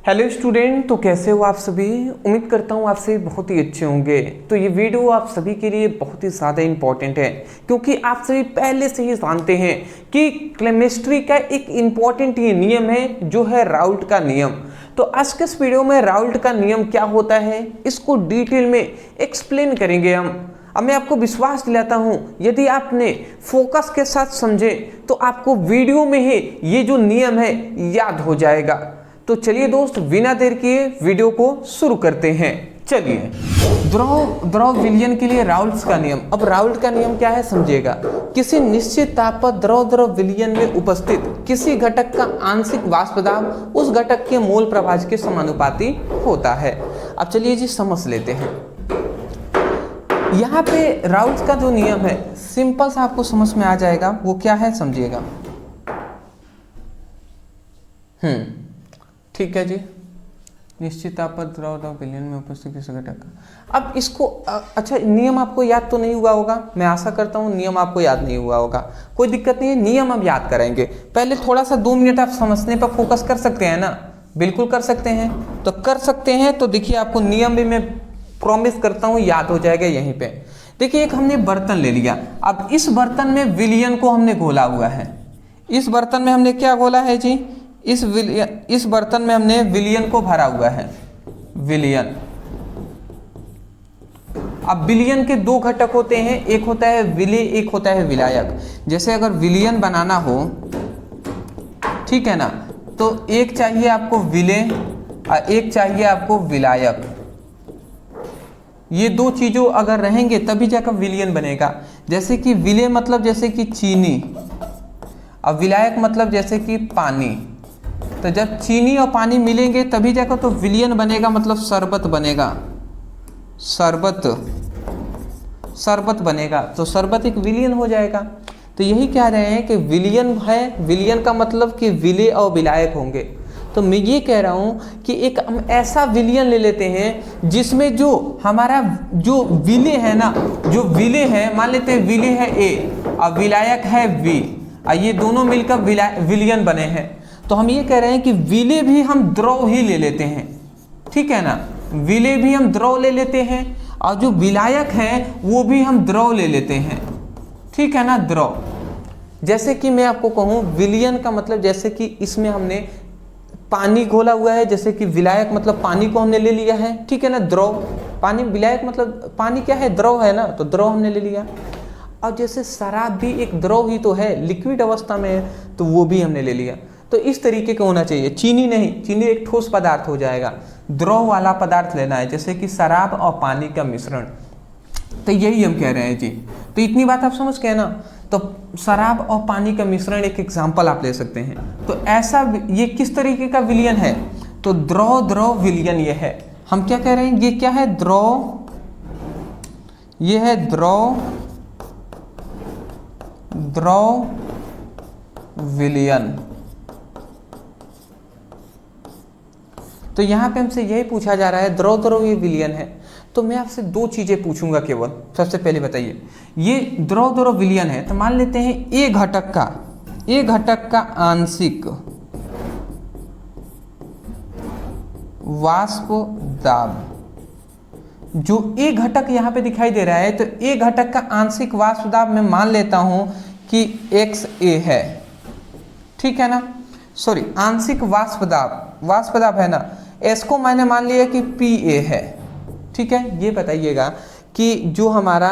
Hello student, तो कैसे हो आप सभी। उम्मीद करता हूँ आप सभी बहुत ही अच्छे होंगे। तो ये वीडियो आप सभी के लिए बहुत ही ज़्यादा इम्पॉर्टेंट है, क्योंकि आप सभी पहले से ही जानते हैं कि केमिस्ट्री का एक इम्पॉर्टेंट ये नियम है जो है राउल्ट का नियम। तो आज के इस वीडियो में राउल्ट का नियम क्या होता है इसको डिटेल में एक्सप्लेन करेंगे हम। अब मैं आपको विश्वास दिलाता हूं, यदि आपने फोकस के साथ समझे तो आपको वीडियो में ही ये जो नियम है याद हो जाएगा। तो चलिए दोस्त, बिना देर किए वीडियो को शुरू करते हैं। चलिए, द्रव विलयन के लिए राउल्ट का नियम। अब राउल्ट का नियम क्या है समझिएगा। किसी निश्चित ताप पर द्रव विलयन में उपस्थित किसी घटक का आंशिक वाष्प दाब उस घटक के मोल प्रभाज के समानुपाती होता है। अब चलिए जी समझ लेते हैं। यहाँ पे राउल्ट का जो नियम है सिंपल सा आपको समझ में आ जाएगा। वो क्या है समझिएगा। ठीक है जी, निश्चित ताप पर द्रव विलयन में उपस्थित किसी घटक का। अब इसको अच्छा, नियम आपको याद तो नहीं हुआ होगा, मैं आशा करता हूँ नियम आपको याद नहीं हुआ होगा। कोई दिक्कत नहीं है, नियम अब याद करेंगे। पहले थोड़ा सा 2 मिनट आप समझने पर फोकस कर सकते हैं ना। बिल्कुल कर सकते हैं, तो कर सकते हैं। तो देखिए, आपको नियम भी मैं प्रॉमिस करता हूँ याद हो जाएगा यहीं पे। देखिए, एक हमने बर्तन ले लिया। अब इस बर्तन में विलयन को हमने घोला हुआ है। इस बर्तन में हमने क्या घोला है जी, इस बर्तन में हमने विलयन को भरा हुआ है। विलयन। अब विलयन के 2 घटक होते हैं, एक होता है विलेय, एक होता है विलायक। जैसे अगर विलयन बनाना हो, ठीक है ना, तो एक चाहिए आपको विलेय और एक चाहिए आपको विलायक। ये 2 चीजों अगर रहेंगे तभी जाकर विलयन बनेगा। जैसे कि विलेय मतलब जैसे कि चीनी और विलायक मतलब जैसे कि पानी। तो जब चीनी और पानी मिलेंगे तभी जाकर तो विलयन बनेगा, मतलब शरबत बनेगा। शरबत बनेगा तो शरबत एक विलयन हो जाएगा। तो यही कह रहे हैं कि विलयन है, विलयन का मतलब कि विलेय और विलायक होंगे। तो मैं ये कह रहा हूँ कि एक हम ऐसा विलयन ले लेते हैं जिसमें जो हमारा जो विलेय है ना, जो विलेय है, मान लेते हैं विलेय है A और विलायक है V, और ये दोनों मिलकर विलयन बने हैं। तो हम ये कह रहे हैं कि विलेय भी हम द्रव ही ले लेते हैं, ठीक है ना। विलेय भी हम द्रव ले लेते हैं और जो विलायक है वो भी हम द्रव ले लेते हैं, ठीक है ना, द्रव। जैसे कि मैं आपको कहूँ, विलयन का मतलब जैसे कि इसमें हमने पानी घोला हुआ है, जैसे कि विलायक मतलब पानी को हमने ले लिया है, ठीक है ना, द्रव। पानी, विलायक मतलब पानी क्या है, द्रव है ना, तो द्रव हमने ले लिया। और जैसे शराब भी एक द्रव ही तो है, लिक्विड अवस्था में है, तो वो भी हमने ले लिया। तो इस तरीके का होना चाहिए। चीनी नहीं, चीनी एक ठोस पदार्थ हो जाएगा, द्रव वाला पदार्थ लेना है, जैसे कि शराब और पानी का मिश्रण। तो यही हम कह रहे हैं जी। तो इतनी बात आप समझ गए ना। तो शराब और पानी का मिश्रण एक एग्जाम्पल आप ले सकते हैं। तो ऐसा ये किस तरीके का विलयन है, तो द्रव विलयन ये है। हम क्या कह रहे हैं, ये क्या है, द्रव, ये है द्रव विलयन। तो यहाँ पे हमसे यही पूछा जा रहा है, द्रव ये विलयन है। तो मैं आपसे 2 चीजें पूछूंगा केवल। सबसे पहले बताइए, ये द्रव विलयन है, तो मान लेते हैं A घटक का आंशिक वाष्प दाब। जो A घटक यहाँ पे दिखाई दे रहा है, तो A घटक का आंशिक वाष्प दाब मैं मान लेता हूं कि XA है, ठीक है ना। सॉरी, आंशिक वाष्प दाब है ना, S को मैंने मान लिया कि PA है, ठीक है। ये बताइएगा कि जो हमारा,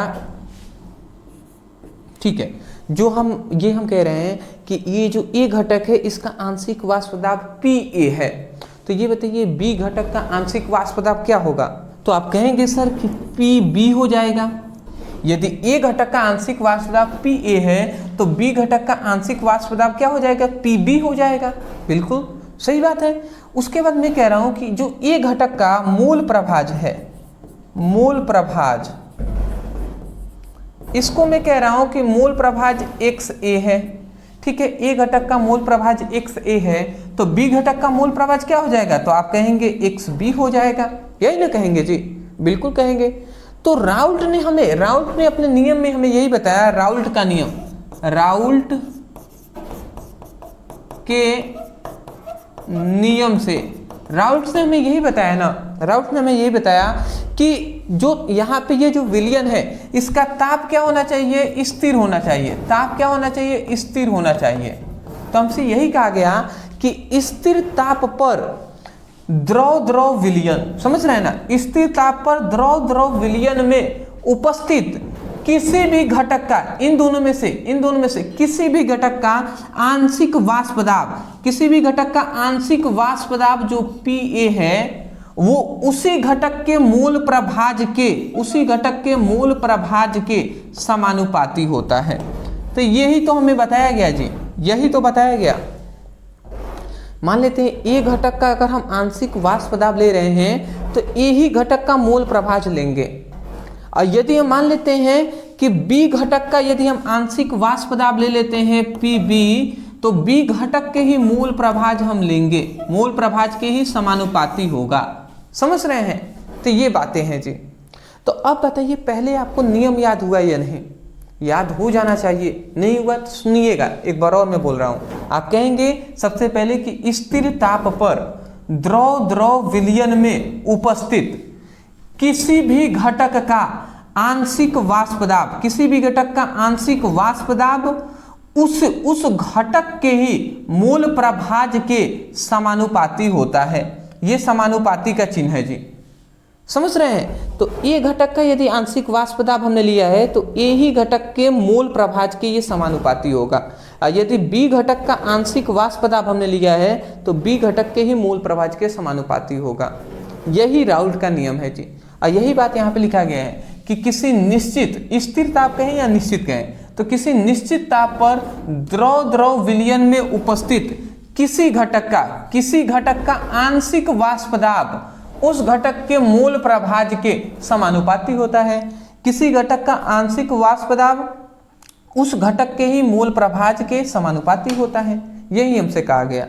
ठीक है, जो हम कह रहे हैं कि ये जो A घटक है इसका आंशिक वाष्प दाब PA है। तो ये बताइए B घटक का आंशिक वाष्प दाब क्या होगा। तो आप कहेंगे सर कि PB हो जाएगा। यदि A घटक का आंशिक वाष्प दाब PA है तो B घटक का आंशिक वाष्प दाब क्या हो जाएगा, PB हो जाएगा। बिल्कुल सही बात है। उसके बाद मैं कह रहा हूं कि जो A घटक का मूल प्रभाज है, मूल प्रभाज, इसको मैं कह रहा हूं कि मूल प्रभाज XA है, ठीक है। A घटक का मूल प्रभाज XA है, तो B घटक का मूल प्रभाज क्या हो जाएगा, तो आप कहेंगे XB हो जाएगा। यही ना कहेंगे जी, बिल्कुल कहेंगे। तो राउल्ट ने अपने नियम में हमें यही बताया, राउल्ट का नियम, राउल्ट के नियम से राउल्ट ने हमें यही बताया ना, राउल्ट ने हमें यही बताया कि जो यहाँ पे ये जो विलयन है इसका ताप क्या होना चाहिए, स्थिर होना चाहिए। ताप क्या होना चाहिए, स्थिर होना चाहिए। तो हमसे यही कहा गया कि स्थिर ताप पर द्रव द्रव विलयन, समझ रहे हैं ना, स्थिर ताप पर द्रव द्रव विलयन में उपस्थित किसी भी घटक का, इन दोनों में से किसी भी घटक का आंशिक वाष्प दाब, किसी भी घटक का आंशिक वाष्प दाब जो Pa है वो उसी घटक के मूल प्रभाज के, उसी घटक के मूल प्रभाज के समानुपाती होता है। तो यही तो हमें बताया गया जी, यही तो बताया गया। मान लेते हैं ए घटक का अगर हम आंशिक वाष्प दाब ले रहे हैं तो ए ही घटक का मूल प्रभाज लेंगे, और यदि हम मान लेते हैं कि बी घटक का यदि हम आंशिक वाष्प दाब ले लेते हैं Pb, तो बी घटक के ही मूल प्रभाज हम लेंगे, मूल प्रभाज के ही समानुपाती होगा। समझ रहे हैं? तो ये बातें हैं जी। तो अब बताइए, पहले आपको नियम याद हुआ या नहीं? याद हो जाना चाहिए, नहीं हुआ तो सुनिएगा, एक बार और मैं बोल रहा हूं। आप कहेंगे सबसे पहले कि स्थिर ताप पर द्रव द्रव विलयन में उपस्थित किसी भी घटक का आंशिक वाष्प दाब, किसी भी घटक का आंशिक वाष्प दाब उस घटक के ही मूल प्रभाज के समानुपाती होता है। ये समानुपाती का चिन्ह है जी, समझ रहे हैं? तो ए घटक का यदि आंशिक वाष्प दाब हमने लिया है तो ए ही घटक के मूल प्रभाज के ये समानुपाती होगा। यदि बी घटक का आंशिक वाष्प दाब हमने लिया है तो बी घटक के ही मूल प्रभाज के समानुपाती होगा। यही राउल्ट का नियम है जी। और यही बात यहाँ पे लिखा गया है कि किसी निश्चित, स्थिर ताप कहें या निश्चित कहें, तो किसी निश्चित ताप पर द्रव द्रव विलयन में उपस्थित किसी घटक का आंशिक वाष्प दाब उस घटक के मूल प्रभाज के समानुपाती होता है। किसी घटक का आंशिक वाष्प दाब उस घटक के ही मूल प्रभाज के समानुपाती होता है। यही हमसे कहा गया।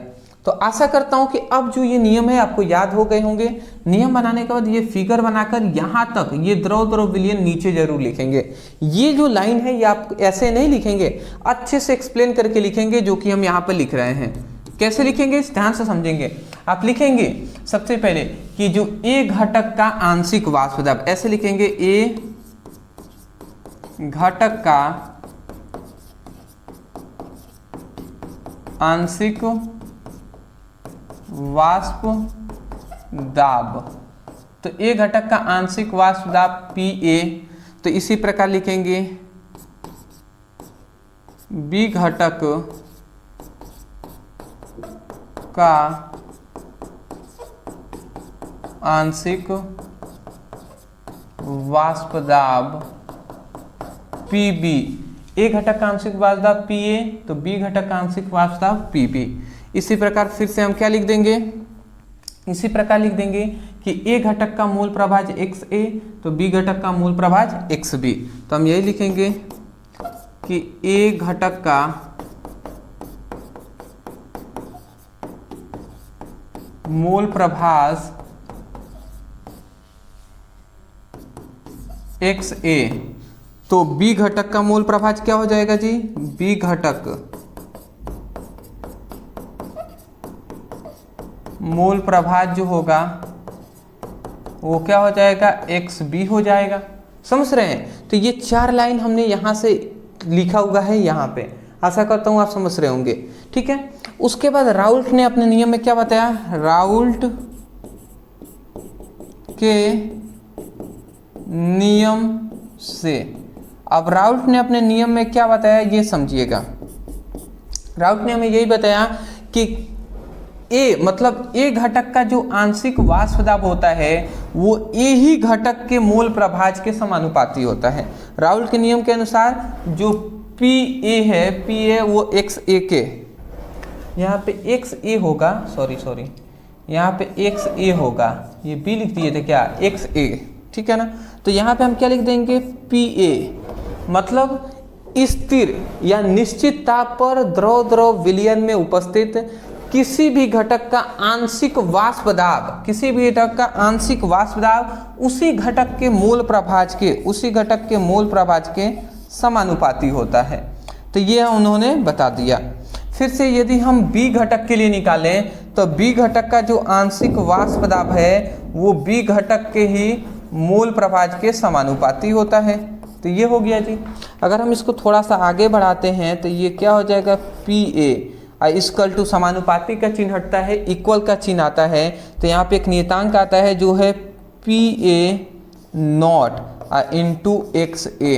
तो आशा करता हूं कि अब जो ये नियम है आपको याद हो गए होंगे। नियम बनाने के बाद ये फिगर बनाकर यहाँ तक ये द्रव द्रव विलयन नीचे जरूर लिखेंगे। ये जो लाइन है ये आप ऐसे नहीं लिखेंगे, अच्छे से एक्सप्लेन करके लिखेंगे, जो कि हम यहाँ पर लिख रहे हैं। कैसे लिखेंगे ध्यान से समझेंगे। आप लिखेंगे सबसे पहले कि जो ए घटक का आंशिक वाष्प दाब, ऐसे लिखेंगे ए घटक का आंशिक वाष्प दाब, तो ए घटक का आंशिक वाष्प दाब Pa, तो इसी प्रकार लिखेंगे बी घटक का आंशिक वाष्प दाब Pb, ए घटक का आंशिक वाष्प दाब Pa, तो बी घटक का आंशिक वाष्प दाब Pb। इसी प्रकार फिर से हम क्या लिख देंगे, इसी प्रकार लिख देंगे कि ए घटक का मूल प्रभाज Xa, तो बी घटक का मूल प्रभाज Xb। तो हम यही लिखेंगे कि ए घटक का मूल प्रभाज Xa, तो बी घटक का मूल प्रभाज क्या हो जाएगा जी, बी घटक मूल प्रभाज जो होगा वो क्या हो जाएगा, Xb हो जाएगा। समझ रहे हैं? तो ये चार लाइन हमने यहाँ से लिखा हुआ है यहाँ पे, आशा करता हूँ आप समझ रहे होंगे। ठीक है, उसके बाद राउल्ट ने अपने नियम में क्या बताया, राउल्ट के नियम से, अब राउल्ट ने अपने नियम में क्या बताया ये समझिएगा। राउल्ट ने हमें यही बताया कि ए मतलब ए घटक का जो आंशिक वाष्प दाब होता है वो ए ही घटक के मूल प्रभाज के समानुपाती होता है। राउल्ट के नियम के अनुसार जो Pa है, Pa वो Xa के, यहाँ पे Xa होगा, सॉरी यहाँ पे Xa होगा, ये B लिख दिए थे क्या, Xa, ठीक है ना। तो यहाँ पे हम क्या लिख देंगे, Pa मतलब स्थिर या निश्चित ताप पर द्रव द्रव विलयन में उपस्थित किसी भी घटक का आंशिक वाष्प दाब, किसी भी घटक का आंशिक वाष्प दाब उसी घटक के मूल प्रभाज के, उसी घटक के मूल प्रभाज के समानुपाती होता है। तो ये उन्होंने बता दिया। फिर से यदि हम बी घटक के लिए निकालें तो बी घटक का जो आंशिक वाष्प दाब है वो बी घटक के ही मूल प्रभाज के समानुपाती होता है। तो ये हो गया जी। अगर हम इसको थोड़ा सा आगे बढ़ाते हैं तो ये क्या हो जाएगा, पी ए इक्वल टू समानुपाती का चिन्ह हटता है, इक्वल का चिन्ह आता है। तो यहाँ पे एक नियतांक आता है जो है P A not into X A.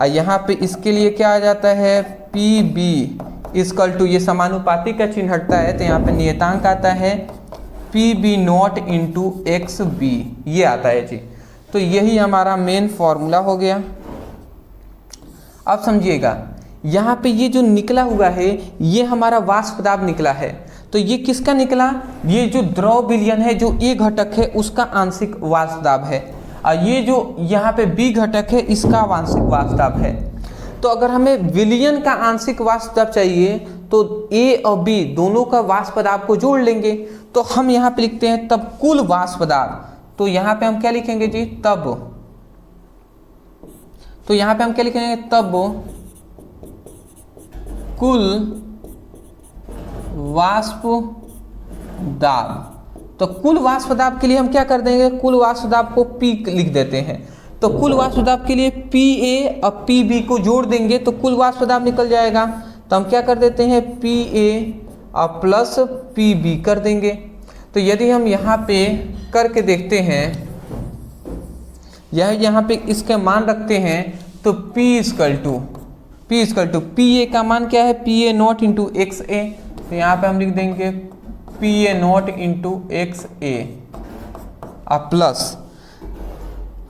यहाँ पे इसके लिए क्या आ जाता है, पी बी इक्वल टू, ये समानुपाती का चिन्ह हटता है तो यहाँ पे नियतांक आता है P B nought into X B, ये आता है जी। तो यही हमारा मेन फॉर्मूला हो गया। अब समझिएगा यहाँ पे ये जो निकला हुआ है ये हमारा वाष्प दाब निकला है। तो ये किसका निकला, ये जो द्रव विलयन है जो ए घटक है उसका आंशिक वाष्प दाब है, और ये जो यहाँ पे बी घटक है इसका आंशिक वाष्प दाब है। तो अगर हमें विलयन का आंशिक वाष्प दाब चाहिए तो ए और बी दोनों का वाष्प दाब को जोड़ लेंगे। तो हम यहाँ पे लिखते हैं तब कुल वाष्प दाब। तो यहाँ पे हम क्या लिखेंगे जी, तब, तो यहाँ पे हम क्या लिखेंगे, तब कुल वाष्प दाब। तो कुल वाष्प दाब के लिए हम क्या कर देंगे, कुल वाष्प दाब को P लिख देते हैं। तो कुल वाष्प दाब के लिए PA और PB को जोड़ देंगे तो कुल वाष्प दाब निकल जाएगा। तो हम क्या कर देते हैं, PA और प्लस PB कर देंगे। तो यदि हम यहाँ पे करके देखते हैं, यह यहाँ पे इसका मान रखते हैं तो P इक्वल टू PA का मान क्या है, PA nought into X A. तो यहाँ पे हम लिख देंगे PA nought into X A और प्लस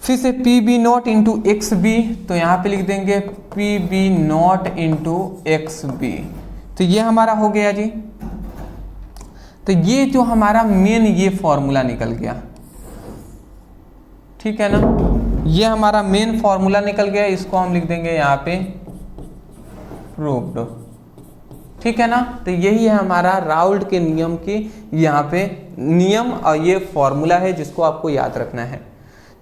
फिर से PB nought into X B. तो यहाँ पे लिख देंगे PB nought into X B. तो ये हमारा हो गया जी। तो ये जो हमारा मेन ये फॉर्मूला निकल गया, ठीक है ना, ये हमारा मेन फॉर्मूला निकल गया। इसको हम लिख देंगे यहाँ पे प्रूव्ड, ठीक है ना। तो यही है हमारा राउल्ट के नियम की यहाँ पे नियम और ये फॉर्मूला है जिसको आपको याद रखना है,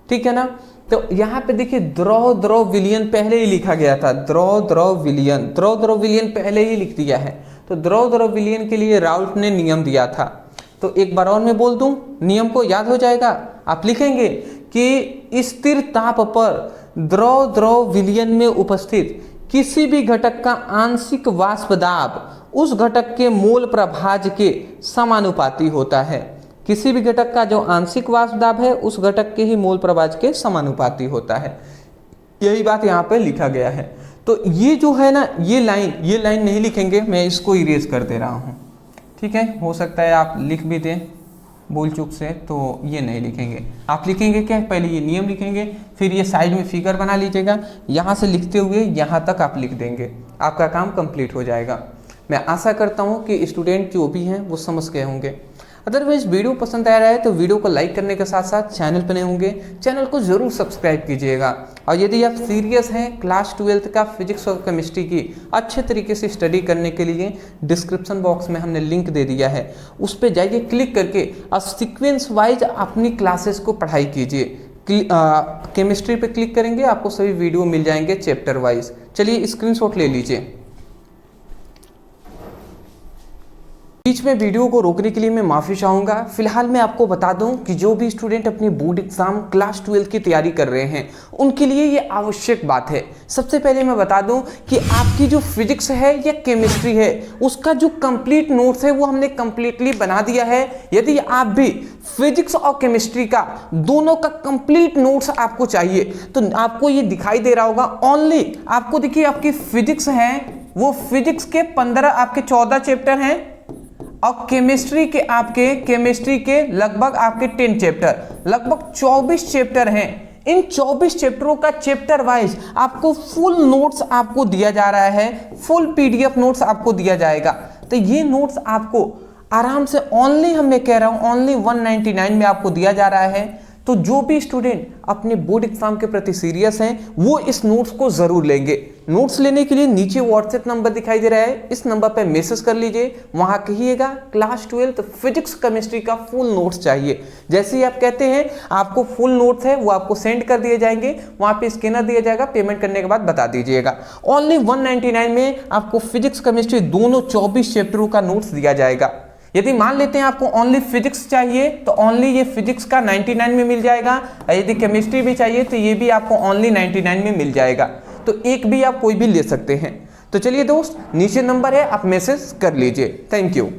ठीक है ना। तो यहाँ पे देखिए द्रव विलयन पहले ही लिखा गया था, द्रव विलयन पहले ही लिख दिया है। तो द्रव विलयन के लिए राउल्ट ने नियम दिया था। तो एक बार और मैं बोल दूं, नियम को याद हो जाएगा। आप लिखेंगे कि स्थिर ताप पर द्रव विलयन में उपस्थित किसी भी घटक का आंशिक वाष्प दाब उस घटक के मोल प्रभाज के समानुपाती होता है। किसी भी घटक का जो आंशिक वाष्प दाब है उस घटक के ही मोल प्रभाज के समानुपाती होता है। यही बात यहाँ पे लिखा गया है। तो ये जो है ना, ये लाइन नहीं लिखेंगे, मैं इसको इरेज कर दे रहा हूँ, ठीक है। हो सकता है आप लिख भी दें भूल चूक से, तो ये नहीं लिखेंगे। आप लिखेंगे क्या, पहले ये नियम लिखेंगे, फिर ये साइड में फिगर बना लीजिएगा, यहाँ से लिखते हुए यहाँ तक आप लिख देंगे, आपका काम कंप्लीट हो जाएगा। मैं आशा करता हूँ कि स्टूडेंट जो भी हैं वो समझ गए होंगे। अदरवाइज वीडियो पसंद आ रहा है तो वीडियो को लाइक करने के साथ साथ चैनल पर नए होंगे चैनल को ज़रूर सब्सक्राइब कीजिएगा। और यदि आप सीरियस हैं क्लास 12th का फिजिक्स और केमिस्ट्री की अच्छे तरीके से स्टडी करने के लिए डिस्क्रिप्शन बॉक्स में हमने लिंक दे दिया है, उस पर जाइए, क्लिक करके और सीक्वेंस वाइज अपनी क्लासेस को पढ़ाई कीजिए। केमिस्ट्री पे क्लिक करेंगे आपको सभी वीडियो मिल जाएंगे चैप्टर वाइज। चलिए स्क्रीनशॉट ले लीजिए। बीच में वीडियो को रोकने के लिए मैं माफ़ी चाहूँगा। फिलहाल मैं आपको बता दूं कि जो भी स्टूडेंट अपनी बोर्ड एग्जाम क्लास 12 की तैयारी कर रहे हैं उनके लिए ये आवश्यक बात है। सबसे पहले मैं बता दूं कि आपकी जो फिजिक्स है या केमिस्ट्री है उसका जो कंप्लीट नोट्स है वो हमने कंप्लीटली बना दिया है। यदि आप भी फिजिक्स और केमिस्ट्री का दोनों का कंप्लीट नोट्स आपको चाहिए तो आपको ये दिखाई दे रहा होगा। ओनली आपको देखिए, आपकी फिजिक्स है वो फिजिक्स के 15 आपके 14 चैप्टर हैं और केमिस्ट्री के लगभग आपके 10 चैप्टर, लगभग 24 चैप्टर हैं। इन 24 चैप्टरों का चैप्टर वाइज आपको फुल नोट्स आपको दिया जा रहा है, फुल PDF नोट्स आपको दिया जाएगा। तो ये नोट्स आपको आराम से ओनली, मैं कह रहा हूं ओनली 199 में आपको दिया जा रहा है। तो जो भी स्टूडेंट अपने बोर्ड एग्जाम के प्रति सीरियस हैं वो इस नोट्स को जरूर लेंगे। नोट्स लेने के लिए नीचे व्हाट्सएप नंबर दिखाई दे रहा है, इस नंबर पर मैसेज कर लीजिए, वहां कहिएगा क्लास 12 फिजिक्स केमिस्ट्री का फुल नोट्स चाहिए। जैसे ही आप कहते हैं आपको फुल नोट्स है वो आपको सेंड कर दिए जाएंगे, वहां पे स्कैनर दिया जाएगा, पेमेंट करने के बाद बता दीजिएगा। ओनली 199 में आपको फिजिक्स केमिस्ट्री दोनों 24 चैप्टरों का नोट्स दिया जाएगा। यदि मान लेते हैं आपको ओनली फिजिक्स चाहिए तो ओनली ये फिजिक्स का 99 में मिल जाएगा, और यदि केमिस्ट्री भी चाहिए तो ये भी आपको ओनली 99 में मिल जाएगा। तो एक भी आप कोई भी ले सकते हैं। तो चलिए दोस्त, नीचे नंबर है, आप मैसेज कर लीजिए। Thank you.